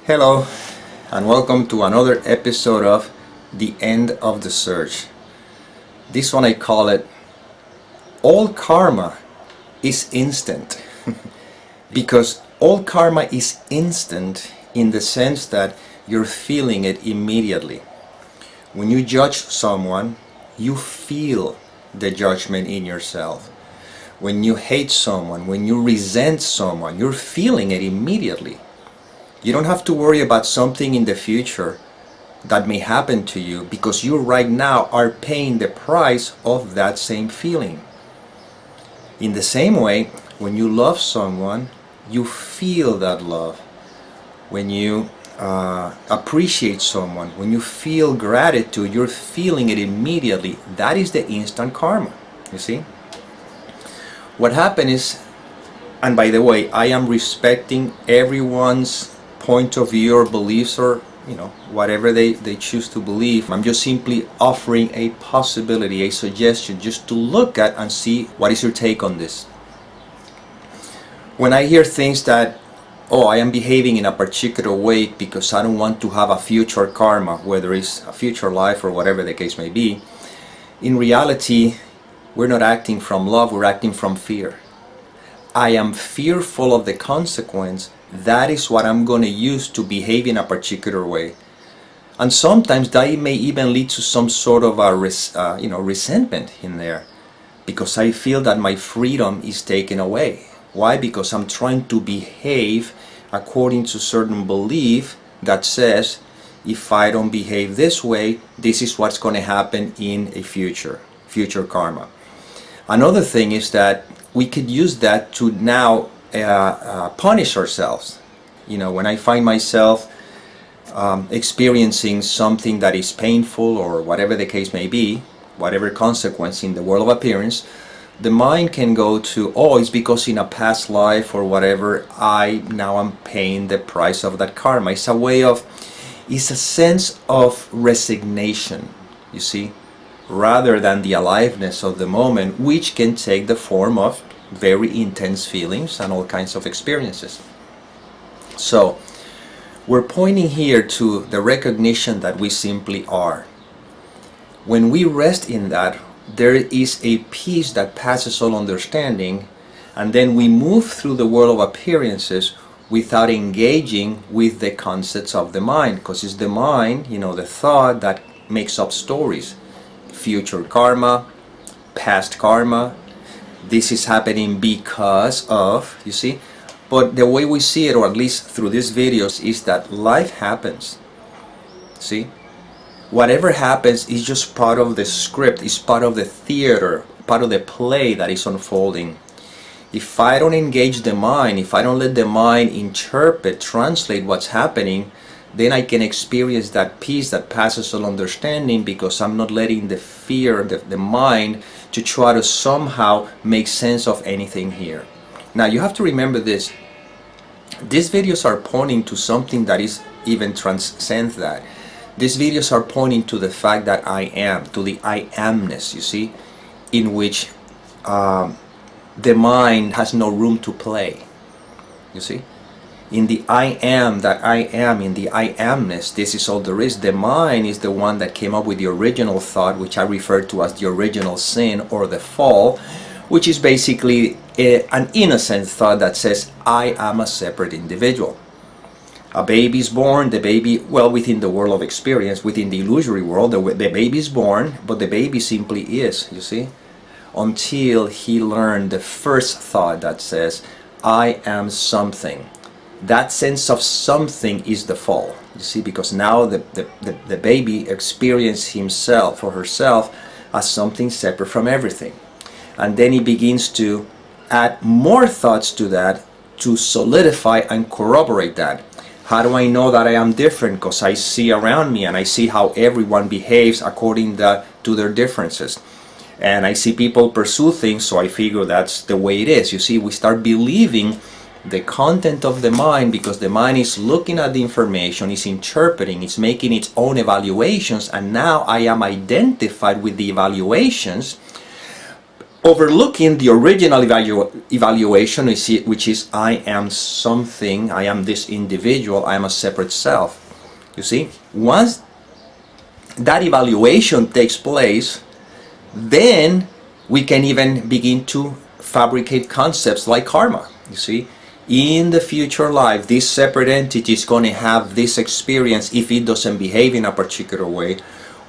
Hello, and welcome to another episode of The End of the Search. This one I call it All Karma is Instant. Because all karma is instant in the sense that you're feeling it immediately. When you judge someone, you feel the judgment in yourself. When you hate someone, when you resent someone, you're feeling it immediately. You don't have to worry about something in the future that may happen to you because you right now are paying the price of that same feeling. In the same way, when you love someone, you feel that love. When you appreciate someone, when you feel gratitude, you're feeling it immediately. That is the instant karma, you see? What happened is, and by the way, I am respecting everyone's point of view or beliefs or whatever they choose to believe. I'm just simply offering a possibility, a suggestion just to look at and see what is your take on this. When I hear things that, oh, I am behaving in a particular way because I don't want to have a future karma, whether it's a future life or whatever the case may be, in reality we're not acting from love, we're acting from fear. I am fearful of the consequence. That is what I'm going to use to behave in a particular way. And sometimes that may even lead to some sort of a resentment in there, because I feel that my freedom is taken away. Why? Because I'm trying to behave according to certain belief that says, if I don't behave this way, this is what's going to happen in a future karma. Another thing is that we could use that to now punish ourselves. When I find myself experiencing something that is painful or whatever the case may be, whatever consequence in the world of appearance, the mind can go to, oh, it's because in a past life or whatever, now I'm paying the price of that karma. It's a sense of resignation, you see, rather than the aliveness of the moment, which can take the form of very intense feelings and all kinds of experiences. So we're pointing here to the recognition that we simply are. When we rest in that, there is a peace that passes all understanding, and then we move through the world of appearances without engaging with the concepts of the mind, because it's the mind, the thought, that makes up stories. Future karma, past karma, this is happening because of, you see. But the way we see it, or at least through these videos, is that life happens. See? Whatever happens is just part of the script, is part of the theater, part of the play that is unfolding. If I don't engage the mind, if I don't let the mind interpret, translate what's happening, then I can experience that peace that passes all understanding, because I'm not letting the fear, the mind, to try to somehow make sense of anything here. Now you have to remember this. These videos are pointing to something that is even transcends that. These videos are pointing to the fact that I am, to the I amness, you see, in which the mind has no room to play, you see. In the I am, that I am, in the I amness, this is all there is. The mind is the one that came up with the original thought, which I refer to as the original sin or the fall, which is basically an innocent thought that says, I am a separate individual. A baby is born, the baby, within the world of experience, within the illusory world, the baby is born, but the baby simply is, you see, until he learned the first thought that says, I am something. That sense of something is the fall, you see, because now the baby experiences himself or herself as something separate from everything. And then he begins to add more thoughts to that to solidify and corroborate that. How do I know that I am different? Because I see around me and I see how everyone behaves according to their differences. And I see people pursue things, so I figure that's the way it is. You see, we start believing the content of the mind, because the mind is looking at the information, is interpreting, it's making its own evaluations, and now I am identified with the evaluations overlooking the original evaluation, which is I am something, I am this individual, I am a separate self. You see, once that evaluation takes place, then we can even begin to fabricate concepts like karma. You see, in the future life, this separate entity is going to have this experience if it doesn't behave in a particular way.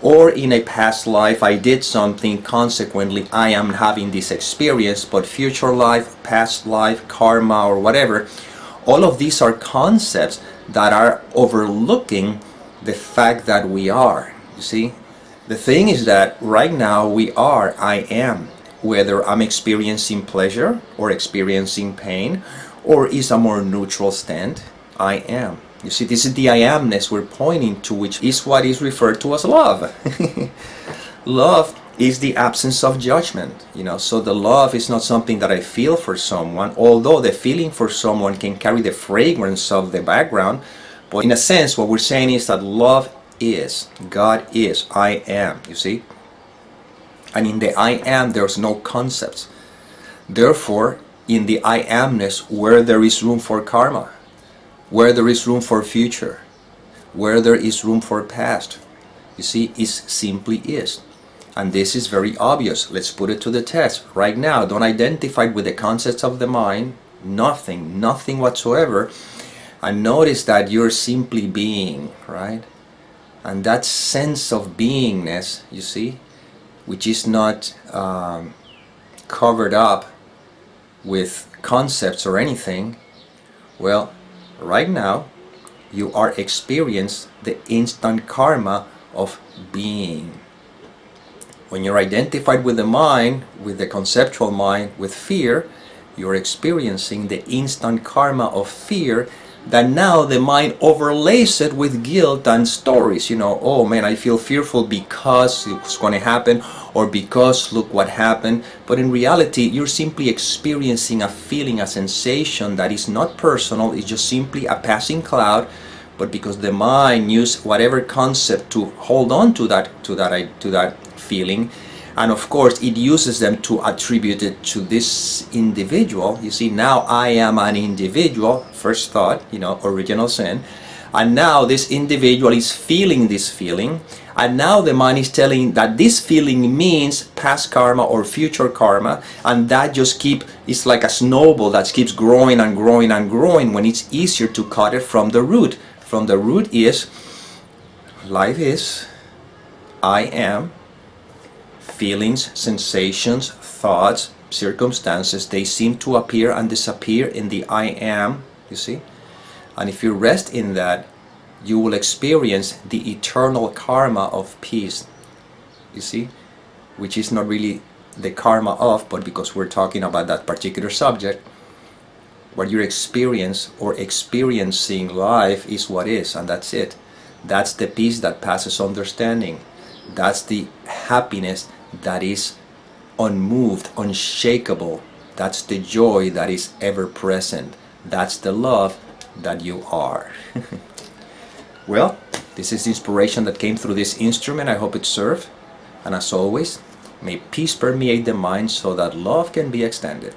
Or in a past life, I did something, consequently, I am having this experience. But future life, past life, karma, or whatever, all of these are concepts that are overlooking the fact that we are. You see, the thing is that right now we are, I am. Whether I'm experiencing pleasure or experiencing pain, or is a more neutral stand, I am. You see, this is the I amness we're pointing to, which is what is referred to as love. Love is the absence of judgment, you know. So the love is not something that I feel for someone, although the feeling for someone can carry the fragrance of the background. But in a sense, what we're saying is that love is, God is, I am, you see. And in the I am, there's no concepts. Therefore, in the I amness, where there is room for karma, where there is room for future, where there is room for past, you see, is simply is. And this is very obvious. Let's put it to the test. Right now, don't identify with the concepts of the mind, nothing whatsoever. And notice that you're simply being, right? And that sense of beingness, you see, which is not covered up with concepts or anything, well, right now you are experiencing the instant karma of being. When you're identified with the mind, with the conceptual mind, with fear, you're experiencing the instant karma of fear, that now the mind overlays it with guilt and stories. You know, oh man, I feel fearful because it's going to happen, or because look what happened. But in reality, you're simply experiencing a feeling, a sensation that is not personal. It's just simply a passing cloud. But because the mind used whatever concept to hold on to that feeling, and of course it uses them to attribute it to this individual. You see, now I am an individual, first thought, you know, original sin. And now this individual is feeling this feeling, and now the mind is telling that this feeling means past karma or future karma, and that just it's like a snowball that keeps growing and growing and growing, when it's easier to cut it from the root. From the root is, life is, I am, feelings, sensations, thoughts, circumstances, they seem to appear and disappear in the I am, you see. And if you rest in that, you will experience the eternal karma of peace, you see, which is not really the karma of, but because we're talking about that particular subject, what you experience or experiencing life is what is, and that's it. That's the peace that passes understanding. That's the happiness that is unmoved, unshakable. That's the joy that is ever present. That's the love that you are. Well, this is the inspiration that came through this instrument. I hope it served. And as always, may peace permeate the mind so that love can be extended.